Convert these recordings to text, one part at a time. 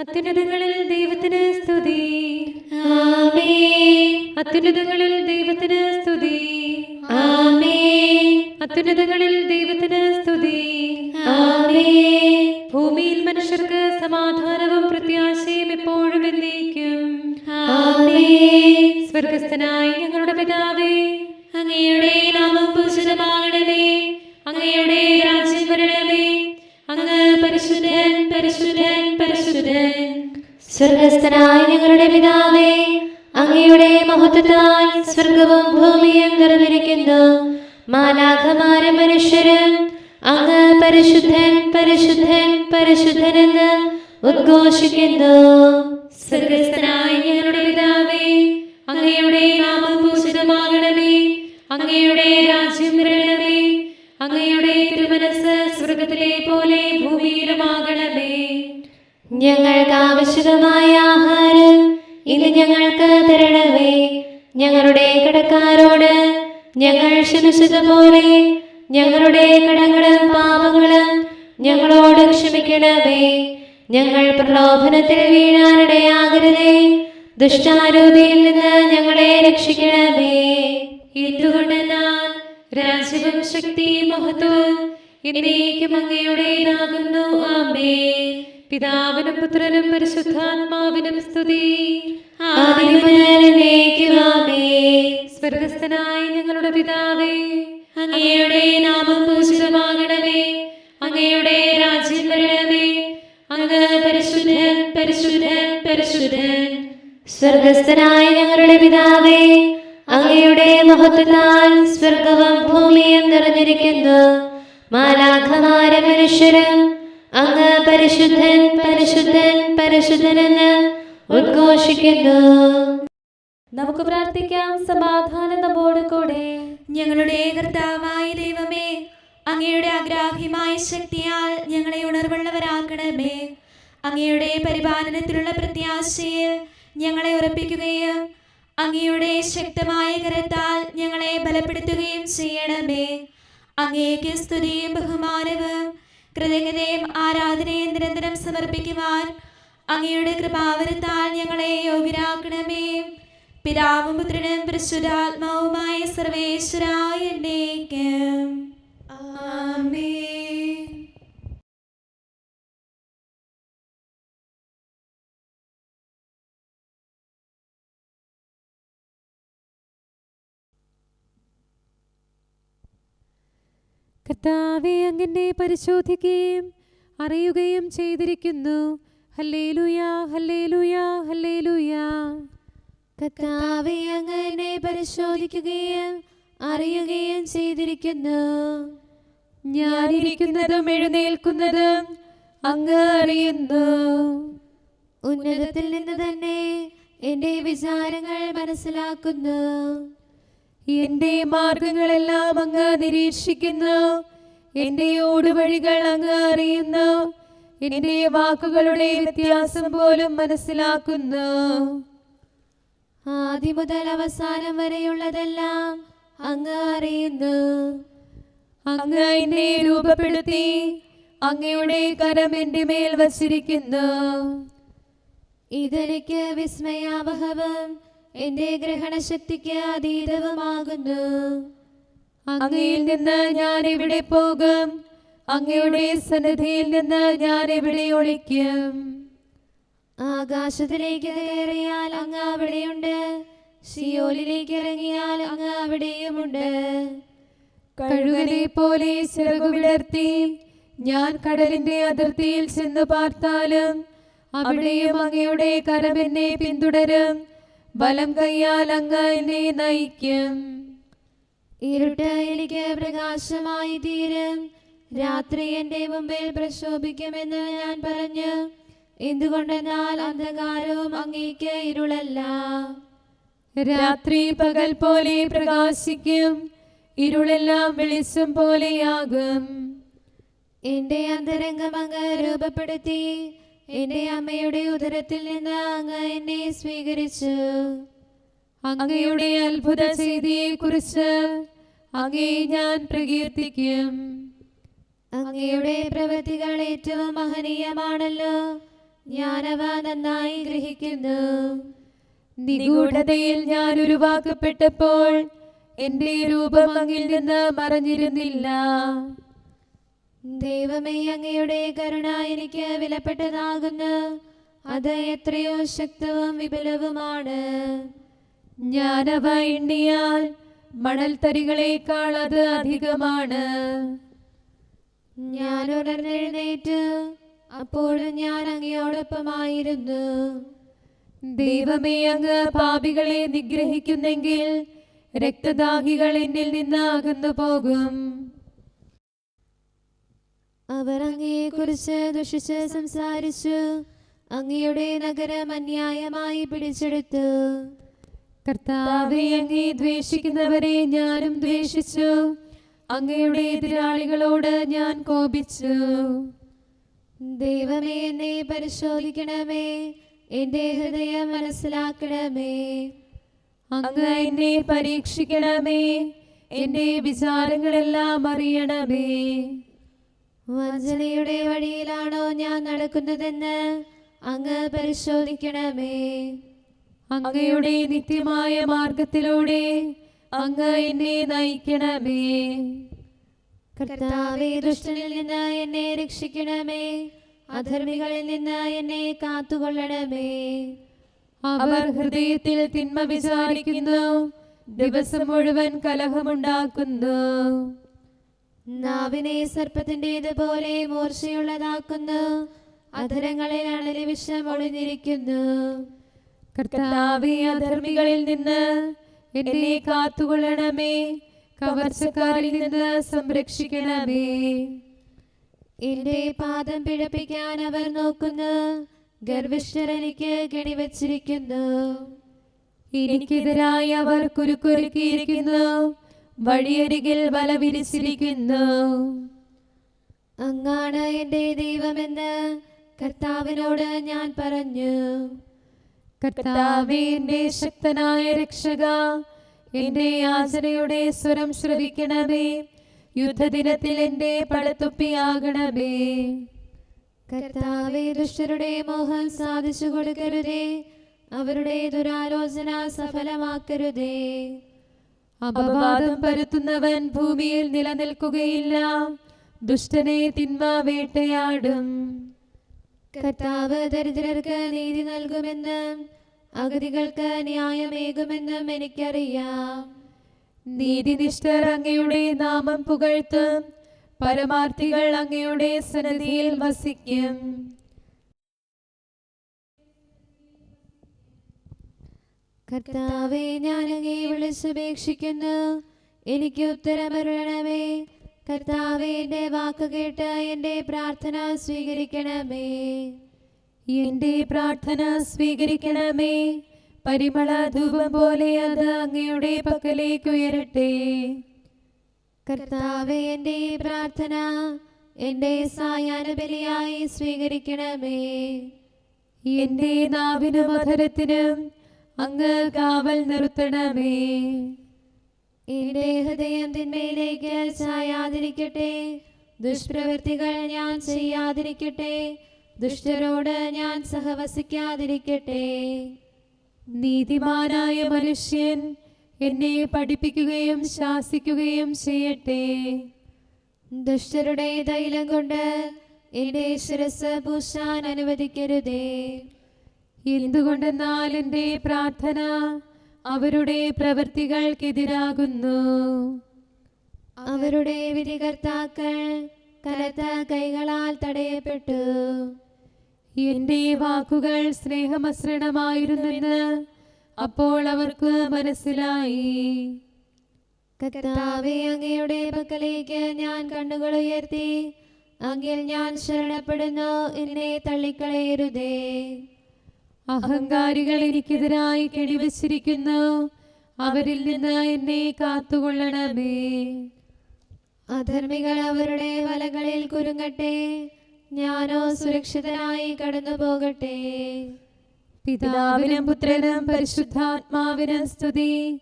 അത്യുന്നതങ്ങളിൽ ദൈവത്തിന് സ്തുതി. ആമേൻ. അത്യുന്നതങ്ങളിൽ ദൈവത്തിന് സ്തുതി. ആമേൻ. അത്യുന്നതങ്ങളിൽ ദൈവത്തിന് സ്തുതി. ആമേൻ. ഭൂമിയിൽ മനുഷ്യർക്ക് സമാധാനവും പ്രത്യാശയും എപ്പോഴും എന്നേക്കും. ആമേൻ. സ്വർഗസ്ഥനായ ഞങ്ങളുടെ പിതാവേ, അങ്ങയുടെ നാമം പൂജിതമാകണമേ. അങ്ങയുടെ രാജ്യം വരണമേ. അങ്ങ് പരിശുദ്ധൻ, പരിശുദ്ധൻ, പരിശുദ്ധൻ. സ്വർഗസ്ഥനായ ഞങ്ങളുടെ പിതാവേ, അങ്ങയുടെ മഹത്വത്താൽ സ്വർഗവും ഭൂമിയും നിറഞ്ഞിരിക്കുന്നു. മാലാഖമാരും മനുഷ്യരും അങ്ങ് പരിശുദ്ധൻ, പരിശുദ്ധൻ, പരിശുദ്ധനെന്ന് ഉദ്ഘോഷിക്കുന്നു. സ്വർഗസ്ഥനായ ഞങ്ങളുടെ പിതാവേ, അങ്ങയുടെ നാമം പൂജിതമാകണമേ. അങ്ങയുടെ രാജ്യം വരണമേ. അങ്ങയുടെ തിരുമനസ്സ് സ്വർഗത്തിലെ പോലെ ഭൂമിയിലുമാകണമേ. ഞങ്ങൾക്ക് ആവശ്യമായ ആഹാരം ഇന്ന് ഞങ്ങൾക്ക് തരണമേ. ഞങ്ങളുടെ കടക്കാരോട് ഞങ്ങൾ ക്ഷമിച്ചതുപോലെ ഞങ്ങളുടെ കടങ്ങളും പാപങ്ങളും ഞങ്ങളോട് ക്ഷമിക്കണമേ. ഞങ്ങൾ പ്രലോഭനത്തിൽ വീഴാനിടയാകരുതേ. ദുഷ്ടാരൂപിയിൽ നിന്ന് ഞങ്ങളെ രക്ഷിക്കണമേ. എന്തുകൊണ്ടെന്നാൽ രാജ്യവും ശക്തിയും മഹത്വവും എന്നേക്കും അങ്ങയുടേതാകുന്നു. ആമേൻ. പിതാവിനും പുത്രനും പരിശുദ്ധാത്മാവിനും സ്തുതി. ആദിയും മുതൽ എന്നേക്കും ആമേൻ. സ്വർഗസ്ഥനായ ഞങ്ങളുടെ പിതാവേ, അങ്ങയുടെ നാമം പൂജിതമാകണമേ. അങ്ങയുടെ രാജ്യം വരണമേ. അങ്ങ് പരിശുദ്ധൻ, പരിശുദ്ധൻ, പരിശുദ്ധൻ. സ്വർഗസ്ഥനായ ഞങ്ങളുടെ പിതാവേ, അങ്ങയുടെ മഹത്വത്താൽ സ്വർഗവും ഭൂമിയും നിറഞ്ഞിരിക്കുന്നു. മാലാഖമാരും മനുഷ്യരും അങ്ങ് പരിശുദ്ധൻ, പരിശുദ്ധൻ, പരിശുദ്ധനെന്ന് ഉദ്ഘോഷിക്കുന്നു. നമുക്ക് പ്രാർത്ഥിക്കാം. സമാധാനം നമ്മോട് കൂടെ. ഞങ്ങളുടെ കർത്താവായ ദൈവമേ, അങ്ങയുടെ അഗ്രാഹ്യമായ ശക്തിയാൽ ഞങ്ങളെ ഉണർവുള്ളവരാക്കണമേ. അങ്ങയുടെ പരിപാലനത്തിലുള്ള പ്രത്യാശയിൽ ഞങ്ങളെ ഉറപ്പിക്കുകയും അങ്ങയുടെ ശക്തമായ കരത്താൽ ഞങ്ങളെ ബലപ്പെടുത്തുകയും ചെയ്യണമേ. അങ്ങേക്ക് സ്തുതിയും ബഹുമാനവും കൃതജ്ഞതയും ആരാധനയും നിരന്തരം സമർപ്പിക്കുവാൻ അങ്ങയുടെ കൃപാവരത്താൽ ഞങ്ങളെ യോഗ്യരാക്കണമേ. പിതാവും പുത്രനും പരിശുദ്ധാത്മാവുമായ സർവേശ്വരായ എന്നേക്കും. ആമേൻ. കർത്താവേ, അങ്ങനെ പരിശോധിക്കുകയും അറിയുകയും ചെയ്തിരിക്കുന്നു. Hallelujah, hallelujah, hallelujah. കർത്താവേ, അങ്ങനെ പരിശോധിക്കുകയും അറിയുകയും ചെയ്തിരിക്കുന്നു. ഞാനിരിക്കുന്നതും എഴുന്നേൽക്കുന്നതും അങ്ങ് അറിയുന്നു. ഉന്നതത്തിൽ നിന്ന് തന്നെ എന്റെ വിചാരങ്ങൾ മനസ്സിലാക്കുന്നു. എന്റെ മാർഗങ്ങളെല്ലാം അങ്ങ് നിരീക്ഷിക്കുന്നു. എന്റെ ഓടുവഴികൾ അങ്ങ് അറിയുന്നു. എന്റെ വാക്കുകളുടെ വ്യത്യാസം പോലും മനസ്സിലാക്കുന്നു. ആദ്യം മുതൽ അവസാനം വരെയുള്ളതെല്ലാം അങ്ങ് അറിയുന്നു. അങ്ങ് എന്നെ രൂപപ്പെടുത്തി. അങ്ങയുടെ കരം എന്റെ മേൽ വച്ചിരിക്കുന്നു. ഇതെനിക്ക് വിസ്മയാവഹവും എന്റെ ഗ്രഹണശക്തിക്ക് അതീതവുമാകുന്നു. അങ്ങയിൽ നിന്ന് ഞാൻ എവിടെ പോകും? അങ്ങയുടെ സന്നിധിയിൽ നിന്ന് ഞാൻ എവിടെ ഒളിക്കും? ആകാശത്തിലേക്ക് കയറിയാൽ അങ്ങ് അവിടെയുണ്ട്. സിയോലിലേക്ക് ഇറങ്ങിയാൽ അങ്ങ് അവിടെയുമുണ്ട്. കഴുകനെ പോലെ ചിറകു വിടർത്തി ഞാൻ കടലിന്റെ അതിർത്തിയിൽ ചെന്ന് പാർത്താലും അവിടെയും അങ്ങയുടെ കരം എന്നെ പിന്തുടരും. ബലം കയ്യാൽ അങ്ങ് എന്നെ നയിക്കും. ഇരുട്ട് എനിക്ക് പ്രകാശമായി തീരും. രാത്രി എന്റെ മുമ്പിൽ പ്രശോഭിക്കുമെന്ന് ഞാൻ പറഞ്ഞു. എന്തുകൊണ്ടെന്നാൽ അന്ധകാരവും അങ്ങേക്ക് ഇരുളല്ല. രാത്രി പകൽ പോലെ പ്രകാശിക്കും. ഇരുളെല്ലാം വെളിച്ചം പോലെയാകും. എന്റെ അന്തരംഗം അങ്ങ് രൂപപ്പെടുത്തി. എന്റെ അമ്മയുടെ ഉദരത്തിൽ നിന്ന് അങ്ങ് എന്നെ സ്വീകരിച്ചു. അങ്ങയുടെ അത്ഭുത ചെയ്തിയെ കുറിച്ച് അങ്ങേ ഞാൻ പ്രകീർത്തിക്കും. അങ്ങയുടെ പ്രവൃത്തികൾ ഏറ്റവും മഹനീയമാണല്ലോ. ഞാനവ നന്നായി ഗ്രഹിക്കുന്നു. നിഗൂഢതയിൽ ഞാൻ ഉരുവാക്കപ്പെട്ടപ്പോൾ എന്റെ രൂപം അങ്ങിൽ നിന്ന് മറഞ്ഞിരുന്നില്ല. ദൈവമേ, അങ്ങയുടെ കരുണ എനിക്ക് വിലപ്പെട്ടതാകുന്നു. അത് എത്രയോ ശക്തവും വിപുലവുമാണ്. ഞാനവ എണ്ണിയാൽ മണൽത്തരികളേക്കാൾ അത് അധികമാണ്. ഞാൻ ഉണർന്നെഴുന്നേറ്റു, അപ്പോഴും ഞാൻ അങ്ങയോടൊപ്പമായിരുന്നു. ദൈവമേ, അങ്ങ് പാപികളെ നിഗ്രഹിക്കുന്നെങ്കിൽ രക്തദാഹികൾ എന്നിൽ നിന്ന് അകന്നു പോകും. അവർ അങ്ങയെക്കുറിച്ച് ദുഷിച്ച് സംസാരിച്ചു. അങ്ങയുടെ നഗരം അന്യായമായി പിടിച്ചെടുത്തു. കർത്താവേ, അങ്ങേ ദ്വേഷിക്കുന്നവരെ ഞാനും ദ്വേഷിച്ചു. അങ്ങയുടെ എതിരാളികളോട് ഞാൻ കോപിച്ചു. ദൈവമേ, എന്നെ പരിശോധിക്കണമേ, എന്റെ ഹൃദയം മനസ്സിലാക്കണമേ. അങ്ങ് എന്നെ പരീക്ഷിക്കണമേ, എന്റെ വിചാരങ്ങളെല്ലാം അറിയണമേ. വഞ്ചനയുടെ വഴിയിലാണോ ഞാൻ നടക്കുന്നതെന്ന് അങ്ങ് പരിശോധിക്കണമേ. അങ്ങയുടെ നിത്യമായ മാർഗത്തിലൂടെ അങ്ങ് എന്നെ നയിക്കണമേ. കർത്താവേ, ദുഷ്ടനിൽ നിന്ന് എന്നെ രക്ഷിക്കണമേ. അധർമ്മികളിൽ നിന്ന് എന്നെ കാത്തുകൊള്ളണമേ. അവർ ഹൃദയത്തിൽ തിന്മ വിചാരിക്കുന്നു, ദിവസം മുഴുവൻ കലഹമുണ്ടാക്കുന്നു. നാവിനെ സർപ്പത്തിൻ്റെതുപോലെ മൂർച്ചയുള്ളതാക്കുന്നു. അധരങ്ങളിൽ അണലി വിഷം ഒളിഞ്ഞിരിക്കുന്നു. കർത്താവേ, അധർമ്മികളിൽ നിന്ന് എന്നെ കാത്തുകൊള്ളണമേ. കവർച്ചക്കാരിൽ നിന്ന് സംരക്ഷിക്കണമേ. എന്റെ പാദം പിഴപ്പിക്കാൻ അവർ നോക്കുന്നു. ഗർവിഷ്ഠർ എനിക്ക് കെണിവച്ചിരിക്കുന്നു. എനിക്കെതിരായി അവർ കുരുക്കുരുക്കിയിരിക്കുന്നു, വഴിയരികിൽ വല വിരിച്ചിരിക്കുന്നു. അങ്ങാണ് എന്റെ ദൈവമെന്ന് കർത്താവിനോട് ഞാൻ പറഞ്ഞു. കർത്താവേ, എന്റെ ശക്തനായ രക്ഷക, എന്റെ യാചനയുടെ സ്വരം ശ്രവിക്കണമേ. യുദ്ധദിനത്തിൽ എന്റെ പടത്തൊപ്പിയാകണമേ. കർത്താവേ, ദുഷ്ടരുടെ മോഹം സാധിച്ചു കൊടുക്കരുതേ. അവരുടെ ദുരാലോചന സഫലമാക്കരുതേ. അപവാദം പരത്തുന്നവൻ ഭൂമിയിൽ നിലനിൽക്കുകയില്ല. ദുഷ്ടനെ തിന്മ വേട്ടയാടും. കർത്താവ് ദരിദ്രർക്ക് നീതി നൽകുമെന്നും അഗതികൾക്ക് ന്യായമേകുമെന്നും എനിക്കറിയാം. നീതിനിഷ്ഠർ അങ്ങയുടെ നാമം പുകഴ്ത്തും. പരമാർത്ഥികൾ അങ്ങയുടെ സന്നിധിയിൽ വസിക്കും. കർത്താവേ, ഞാൻ അങ്ങേ വിളിച്ചപേക്ഷിക്കുന്നു. എനിക്ക് ഉത്തരമരുളണമേ. കർത്താവേ, എന്റെ വാക്ക് കേട്ട് എന്റെ പ്രാർത്ഥന സ്വീകരിക്കണമേ. എന്റെ പ്രാർത്ഥന സ്വീകരിക്കണമേ. പരിമള ധൂപം പോലെ അത് അങ്ങയുടെ പക്കലേക്ക് ഉയരട്ടെ. കർത്താവേ, എന്റെ പ്രാർത്ഥന എന്റെ സായാഹ്നബലിയായി സ്വീകരിക്കണമേ. എന്റെ നാവിനും അധരത്തിനും അങ്ങ് കാവൽ നിർത്തണമേ. എന്റെ ഹൃദയം തിന്മയിലേക്ക് ചായാതിരിക്കട്ടെ. ദുഷ്പ്രവൃത്തികൾ ഞാൻ ചെയ്യാതിരിക്കട്ടെ. ദുഷ്ടരോട് ഞാൻ സഹവസിക്കാതിരിക്കട്ടെ. നീതിമാനായ മനുഷ്യൻ എന്നെ പഠിപ്പിക്കുകയും ശാസിക്കുകയും ചെയ്യട്ടെ. ദുഷ്ടരുടെ തൈലം കൊണ്ട് എന്റെ ശിരസ് പൂശാൻ അനുവദിക്കരുതേ. എന്തുകൊണ്ടെന്നാൽ എന്റെ പ്രാർത്ഥന അവരുടെ പ്രവൃത്തികൾക്കെതിരാകുന്നു. അവരുടെ വിധികർത്താക്കൾ കനത്ത കൈകളാൽ തടയപ്പെട്ടു. എന്റെ വാക്കുകൾ സ്നേഹമസൃണമായിരുന്നെന്ന് അപ്പോൾ അവർക്ക് മനസ്സിലായി. കർത്താവേ, അങ്ങയുടെ പക്കലേക്ക് ഞാൻ കണ്ണുകൾ ഉയർത്തി. അങ്ങിൽ ഞാൻ ശരണപ്പെടുന്നു. എന്നെ തള്ളിക്കളയരുതേ. അഹങ്കാരികൾ എനിക്കെതിരായി കെണിവച്ചിരിക്കുന്നു. അവരിൽ നിന്ന് എന്നെ കാത്തുകൊള്ളണമേ. അധർമ്മികൾ അവരുടെ വലകളിൽ കുരുങ്ങട്ടെ. ഞാനോ സുരക്ഷിതനായി കടന്നു പോകട്ടെ. പിതാവിനും പുത്രനും പരിശുദ്ധാത്മാവിനും സ്തുതി,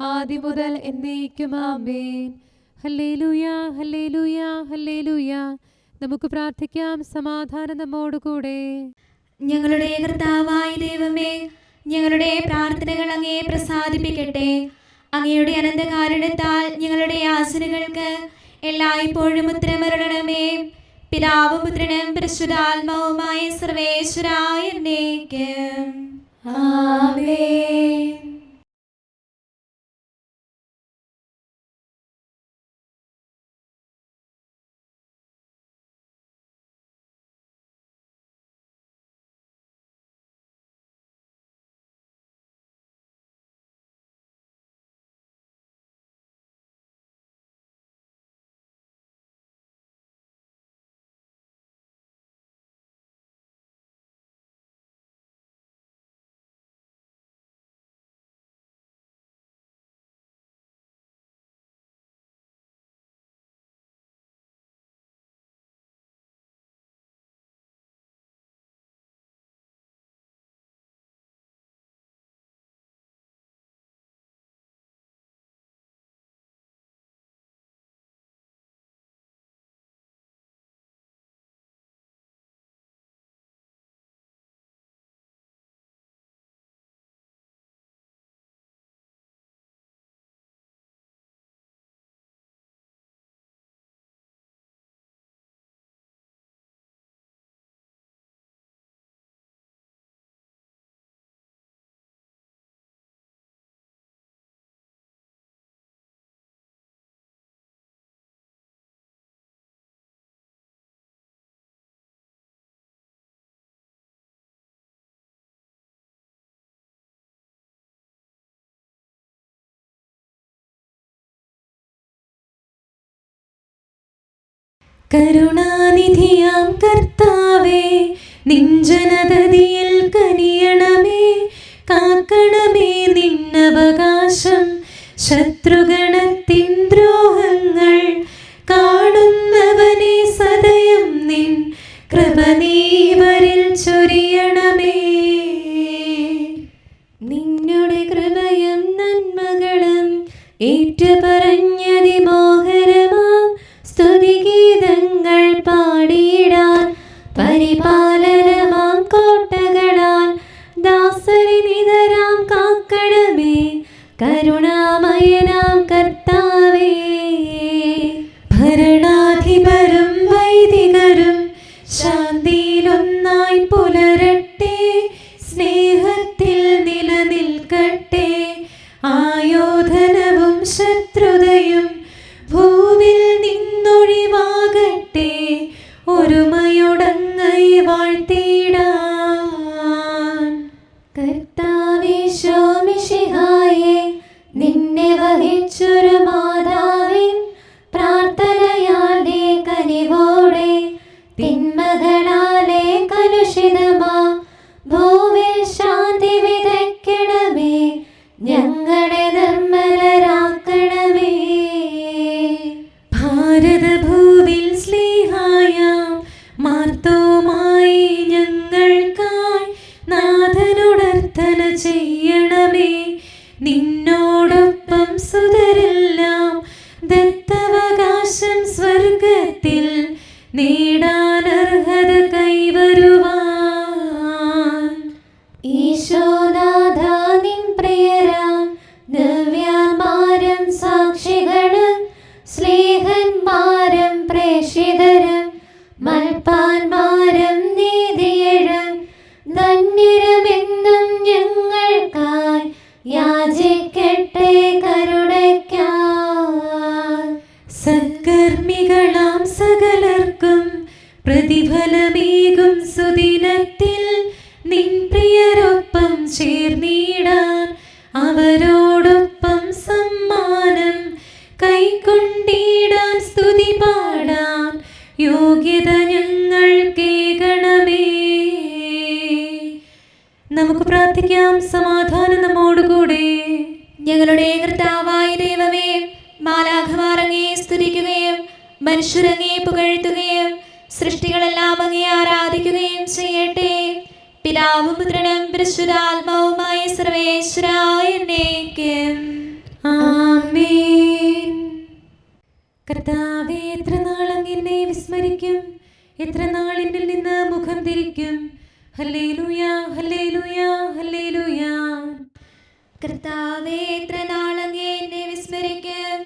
ആദി മുതൽ എന്നേക്കും ആമേൻ. Hallelujah, hallelujah, hallelujah. നമുക്ക് പ്രാർത്ഥിക്കാം. സമാധാനം നമ്മോടുകൂടെ. ഞങ്ങളുടെ കർത്താവായ ദൈവമേ, ഞങ്ങളുടെ പ്രാർത്ഥനകൾ അങ്ങയെ പ്രസാദിപ്പിക്കട്ടെ. അങ്ങയുടെ അനന്തകാരുണ്യത്താൽ ഞങ്ങളുടെ യാചനകൾക്ക് എല്ലായ്പ്പോഴും ഉത്തരമരുളണമേ. പിതാവും പുത്രനും പരിശുദ്ധാത്മാവുമായ സർവേശ്വരായ എന്നേക്കും ആമേൻ. കരുണാനിധിയാം കർത്താവേ, നിൻ ജനതതിയിൽ കനിയണമേ. കാക്കണമേ നിന്നവകാശം, ശത്രുഗണത്തിൻ ദ്രോഹങ്ങൾ കാണുന്നവനെ സദയം നിൻ കൃപ നീവരിൽ ചൊരിയണമേ. നിന്നുടെ കൃപയും നന്മകളും ഏറ്റുപറഞ്ഞതിമോഹരമാം സ്തുതിഗീതങ്ങൾ പാടിയിടാൻ പരിപാലനമാം കോട്ടകളാൽ ദാസരി നിതരാം കാക്കണമേ. കരുണാമയനാം കർത്താവേ, ഭരണാധിപരും വൈദികരും ശാന്തിയിലൊന്നായി പുലരട്ടെ. സ്നേഹത്തിൽ നിലനിൽക്കട്ടെ. ആയോധനവും ശത്രുതയും ഭൂവിൽ നിന്നൊഴിവാകട്ടെ. ഒരുമയുടങ്ങൈ വാഴ്ത്തിടാൻ. കർത്താവീശോ മിശിഹായേ, നിന്നെ വഹിച്ചൊരു മാതാവിൻ പ്രാർത്ഥനയാലെ കനിവോടെ തിന്മകളാലെ കലുഷിതമാ ഭൂവിൽ ശാന്തി വിതയ്ക്കണമേ. ഞങ്ങളെ നിർമ്മലരാക്കണമേ. ഭാരതഭൂവിൽ സ്ലീഹായാം മാർത്തോമായി ഞങ്ങൾക്കായി നാഥനുടർത്ഥന ചെയ്യണമേ. നിന്നോടൊപ്പം സുതരെല്ലാം ദത്തവകാശം സ്വർഗത്തിൽ നേടാനർഹത കൈവരുവാൻ. ഈശോനാഥ നിൻ പ്രിയരാം ദിവ്യന്മാരും സാക്ഷികളും സ്നേഹന്മാരും പ്രേക്ഷിതരും മൽപ്പാന്മാരും നീതിയഴും ധന്യരുമെന്നും ഞങ്ങൾക്കായി യാചിക്കട്ടെ കരുണയ്ക്കായി. സത്കർമ്മികളാം സകലർക്കും പ്രതിഫലമേകും സുദിനത്തിൽ നിൻ പ്രിയരൊപ്പം ചേർന്നിടാൻ അവരോടൊപ്പം സമ്മാനം കൈക്കൊണ്ടിടാൻ സ്തുതി പാടാൻ യോഗ്യത ഞങ്ങൾ കേൾക്കണമേ. നമുക്ക് പ്രാർത്ഥിക്കാം. സമാധാനം നമ്മോടുകൂടെ. ഞങ്ങളുടെ കർത്താവായ ദൈവമേ, മാലാഖമാർ അങ്ങയെ സ്തുതിക്കുകയും മനുഷ്യരങ്ങയെ പുകഴ്ത്തുകയും സൃഷ്ടികളെല്ലാം അങ്ങയെ ആരാധിക്കുകയും ചെയ്യട്ടെ. പിതാവും പുത്രനും പരിശുദ്ധാത്മാവുമായ സർവേശ്വരായ എന്നേക്കും ആമേൻ. കർത്താവേ, എത്ര നാൾ അങ്ങ് എന്നെ വിസ്മരിക്കും? എത്ര നാൾ എന്നിൽ നിന്ന് മുഖം തിരിക്കും? Hallelujah hallelujah hallelujah. കർത്താവേ, എത്ര നാളങ്ങേ എന്നെ വിസ്മരിക്കും,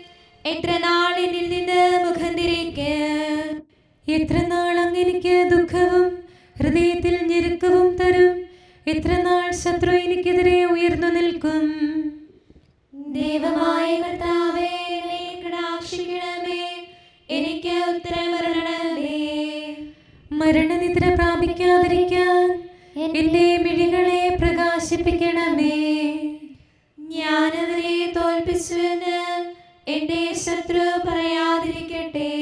എത്ര നാൾ എന്നിൽ നിന്ന് മുഖം തിരിക്കും. എത്ര നാൾ അങ്ങെനിക്ക് ദുഃഖവും ഹൃദയത്തിൽ ഞെരുക്കവും തരും. എത്ര നാൾ ശത്രു എനിക്കെതിരെ ഉയർന്നു നിൽക്കും. ദൈവമായ കർത്താവേ, എന്നെ കടാക്ഷിക്കണമേ, എനിക്ക് ഉത്തരമരുളണമേ. മരണനിദ്ര പ്രാപിക്കാതിരിക്കാൻ എന്റെ മിഴികളെ പ്രകാശിപ്പിക്കണമേ. ഞാനവരെ തോൽപ്പിച്ചുവെന്ന് എന്റെ ശത്രു പറയാതിരിക്കട്ടെ.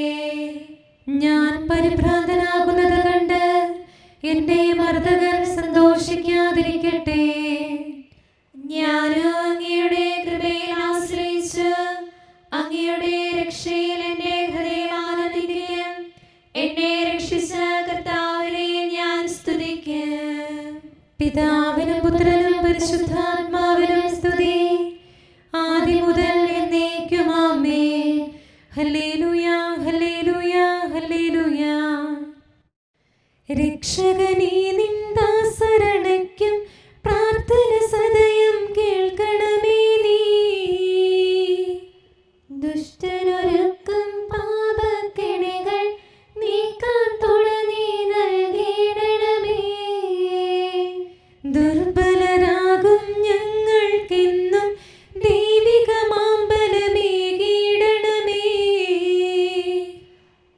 ഞാൻ പരിഭ്രാന്തനാകുന്നത് കണ്ട് എന്റെ മർദ്ദകർ സന്തോഷിക്കാതിരിക്കട്ടെ. ഞാനോ അങ്ങയുടെ കൃപയിൽ ആശ്രയിച്ചു, അങ്ങയുടെ രക്ഷയിൽ എന്റെ ഹൃദയം ആനന്ദിക്കും. എന്നെ രക്ഷിച്ച കർത്താവിനെ ഞാൻ സ്തുതിക്കും. പിതാവിനും പുത്രനും പരിശുദ്ധാത്മാവിനും സ്തുതി, ആദ്യം മുതൽ എന്നേക്കും ആമേൻ. Hallelujah hallelujah hallelujah. രക്ഷകനേ, നിൻ ദാസരണയ്ക്കും പ്രാർത്ഥന സദയം കേൾക്കണമേ നീ. ദുഷ്ടനൊരുക്കും പാപക്കെണികൾ നീക്കാൻ തുണ നീ നൽകിയിടണമേ. ദുർബലരാകും ഞങ്ങൾക്കെന്നും ദൈവിക മാമ്പലമേകിയിടണമേ.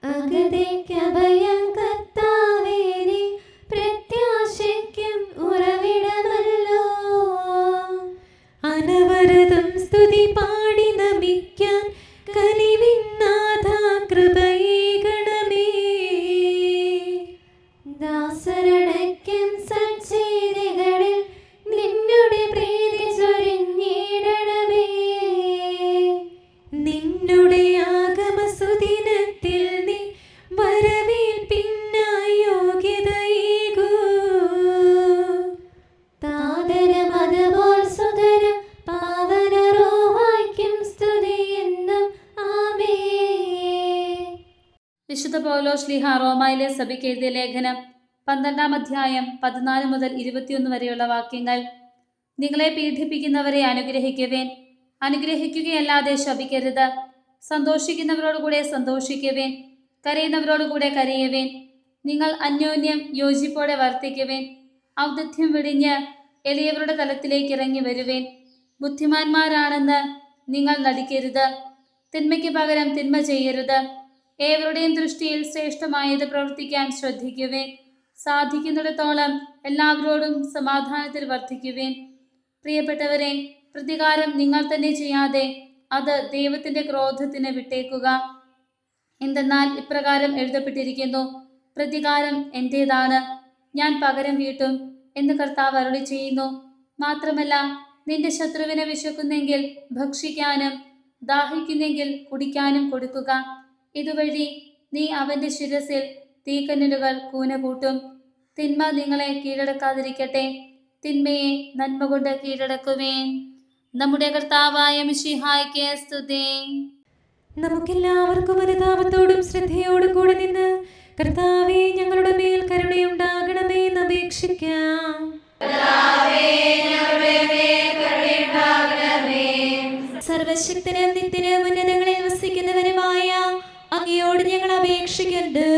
അഗതിക്കഭയം കർത്താവേ, നീ പ്രത്യാശയ്ക്കും ഉറവിടമല്ലോ. അനവരതം സ്തുതി പാടി നമിക്കാൻ കനിവിന്നാഥ കൃപയേകണമേ. ദാസരണയ്ക്കും സജ്ജീതികളിൽ നിന്നുടെ പ്രീതി ചൊരിഞ്ഞിടണമേ. നിന്നുടെ ആഗമസുദിനത്തിൽ നീ വരവേൽപ്പിനായി യോഗ്യതയേകൂ. താതനും അതുപോൽ സുതനും പാവനറൂഹായ്ക്കും സ്തുതി എന്നും ആമേൻ. വിശുദ്ധ പൗലോസ് ശ്ലീഹ റോമായിലെ സഭയ്ക്ക് എഴുതിയ ലേഖനം 12-ാം അധ്യായം 14 മുതൽ 21 വരെയുള്ള വാക്യങ്ങൾ. നിങ്ങളെ പീഡിപ്പിക്കുന്നവരെ അനുഗ്രഹിക്കുവേൻ, അനുഗ്രഹിക്കുകയല്ലാതെ ശപിക്കരുത്. സന്തോഷിക്കുന്നവരോടുകൂടെ സന്തോഷിക്കുവേൻ, കരയുന്നവരോടുകൂടെ കരയുവേൻ. നിങ്ങൾ അന്യോന്യം യോജിപ്പോടെ വർത്തിക്കുവേൻ. ഔദത്യം വെടിഞ്ഞ് എളിയവരുടെ തലത്തിലേക്ക് ഇറങ്ങി വരുവേൻ. ബുദ്ധിമാന്മാരാണെന്ന് നിങ്ങൾ നടിക്കരുത്. തിന്മയ്ക്ക് പകരം തിന്മ ചെയ്യരുത്. ഏവരുടെയും ദൃഷ്ടിയിൽ ശ്രേഷ്ഠമായത് പ്രവർത്തിക്കാൻ ശ്രദ്ധിക്കുവേൻ. സാധിക്കുന്നിടത്തോളം എല്ലാവരോടും സമാധാനത്തിൽ വർദ്ധിക്കുവേൻ. പ്രിയപ്പെട്ടവരെ, പ്രതികാരം നിങ്ങൾ തന്നെ ചെയ്യാതെ അത് ദൈവത്തിന്റെ ക്രോധത്തിന് വിട്ടേക്കുക. എന്തെന്നാൽ ഇപ്രകാരം എഴുതപ്പെട്ടിരിക്കുന്നു, പ്രതികാരം എന്റേതാണ്, ഞാൻ പകരം വീട്ടും എന്ന് കർത്താവ് അരുളി ചെയ്യുന്നു. മാത്രമല്ല, നിന്റെ ശത്രുവിനെ വിശക്കുന്നെങ്കിൽ ഭക്ഷിക്കാനും ദാഹിക്കുന്നെങ്കിൽ കുടിക്കാനും കൊടുക്കുക. ഇതുവഴി നീ അവന്റെ ശിരസിൽ തീക്കനലുകൾ കൂന കൂട്ടും. തിന്മ നിങ്ങളെ കീഴടക്കാതിരിക്കട്ടെ, തിന്മയെ നന്മ കൊണ്ട് കീഴടക്കുവേൻ. നമ്മുടെ കർത്താവായ മിശിഹായ്ക്ക് സ്തുതി. നമുക്കെല്ലാവർക്കും അനുതാപത്തോടും ശ്രദ്ധയോടും കൂടി നിന്ന് കർത്താവേ, ഞങ്ങളുടെ മേൽ കരുണയുണ്ടാകണമേ എന്ന് അപേക്ഷിക്കാം. സർവശക്തനും നിത്യനും ഉന്നതങ്ങളിൽ വസിക്കുന്നവനുമായ അങ്ങയോട് ഞങ്ങൾ അപേക്ഷിക്കുന്നു.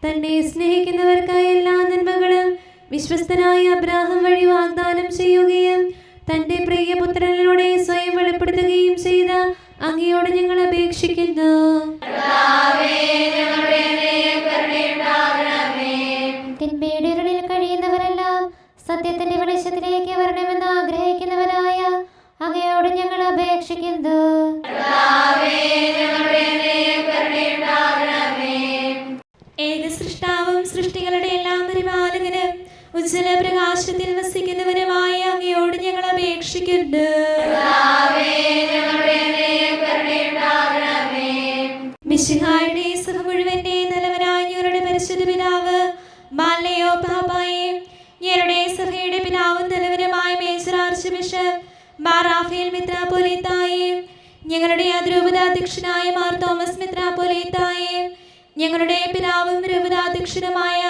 തന്നെ സ്നേഹിക്കുന്നവർക്കായി എല്ലാ നന്മകളും വിശ്വസ്തനായ അബ്രാഹാം വഴി വാഗ്ദാനം ചെയ്യുകയും തന്റെ പ്രിയപുത്രനിലൂടെ സ്വയം വെളിപ്പെടുത്തുകയും ചെയ്ത അങ്ങയോട് ഞങ്ങൾ അപേക്ഷിക്കുന്നു. തിന്മയുടെ ഇരുളിൽ കഴിയുന്നവരെല്ലാം സത്യത്തിന്റെ വെളിച്ചത്തിലേക്ക് വരണമെന്ന് ആഗ്രഹിക്കുന്നവരായ അങ്ങയോട് ഞങ്ങൾ അപേക്ഷിക്കുന്നു. ഏകസൃഷ്ടാവും സൃഷ്ടികളുടെ എല്ലാം പരിപാലകനും ഉജ്ജ്വല പ്രകാശത്തിൽ വസിക്കുന്നവനുമായ അങ്ങയോട് ഞങ്ങൾ അപേക്ഷിക്കുന്നു. മിശിഹായുടെ സഭ മുഴുവന്റെ നല്ലവനായ ഞങ്ങളുടെ പരിശുദ്ധ പിതാവ് മാലയോ പാപ്പായെ, ഞങ്ങളുടെ സഭയുടെ പിതാവും തലവനുമായ major archbishop Mar Raphael മെത്രാപ്പൊലീത്തായെ, ഞങ്ങളുടെ അതിരൂപത അധ്യക്ഷനായ മാർ തോമസ് മെത്രാപ്പൊലീത്തായെ, ഞങ്ങളുടെ പിതാവും രഘുരാധ്യക്ഷനുമായ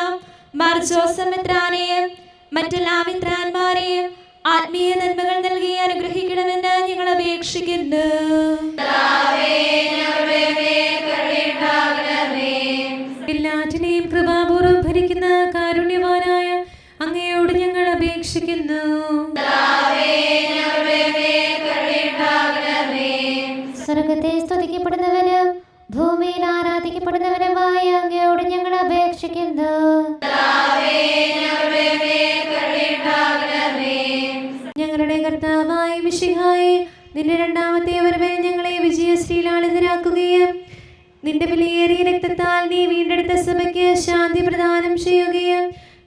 മാർ ജോസഫ് മെത്രാനെയും മറ്റെല്ലാ മിത്രാന്മാരെയും ആത്മീയ നന്മകൾ നൽകി അനുഗ്രഹിക്കണമെന്ന് ഞങ്ങൾ അപേക്ഷിക്കുന്നു. എല്ലാറ്റിനെയും കൃപാപൂർവ്വം ഭരിക്കുന്ന കാരുണ്യവാനായ അങ്ങയോട് ഞങ്ങൾ അപേക്ഷിക്കുന്നു. സ്വർഗത്തെ സ്തുതിക്കപ്പെടുന്നവനും ഭൂമിയിൽ ആരാധിക്കപ്പെടുന്നവനുമായ അങ്ങയോട് ഞങ്ങൾ അപേക്ഷിക്കുന്നു. ഞങ്ങളുടെ കർത്താവായ മിശിഹായെ, നിന്റെ രണ്ടാമത്തെ വരവിൽ ഞങ്ങളെ വിജയശ്രീലാളിതരാക്കുകയും നിന്റെ വിലയേറിയ രക്തത്താൽ നീ വീണ്ടെടുത്ത സഭയ്ക്ക് ശാന്തി പ്രദാനം ചെയ്യുകയും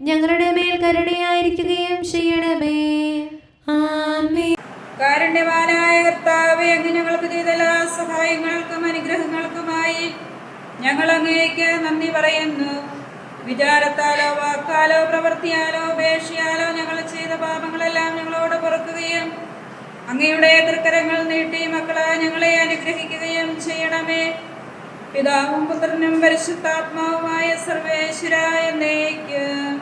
ഞങ്ങളുടെ മേൽ കരുണയായിരിക്കുകയും ചെയ്യണമേ. ആമേൻ. കാരുണ്യവാനായ കർത്താവേ, അങ്ങ് ഞങ്ങൾക്ക് ചെയ്ത എല്ലാ സഹായങ്ങൾക്കും അനുഗ്രഹങ്ങൾക്കുമായി ഞങ്ങൾ അങ്ങേക്ക് നന്ദി പറയുന്നു. വിചാരത്താലോ വാക്കാലോ പ്രവൃത്തിയാലോ ഉപേക്ഷയാലോ ഞങ്ങൾ ചെയ്ത പാപങ്ങളെല്ലാം ഞങ്ങളോട് പൊറുക്കുകയും അങ്ങയുടെ തൃക്കരങ്ങൾ നീട്ടി മക്കളെ ഞങ്ങളെ അനുഗ്രഹിക്കുകയും ചെയ്യണമേ. പിതാവും പുത്രനും പരിശുദ്ധാത്മാവുമായ സർവേശ്വരായ എന്നേക്കും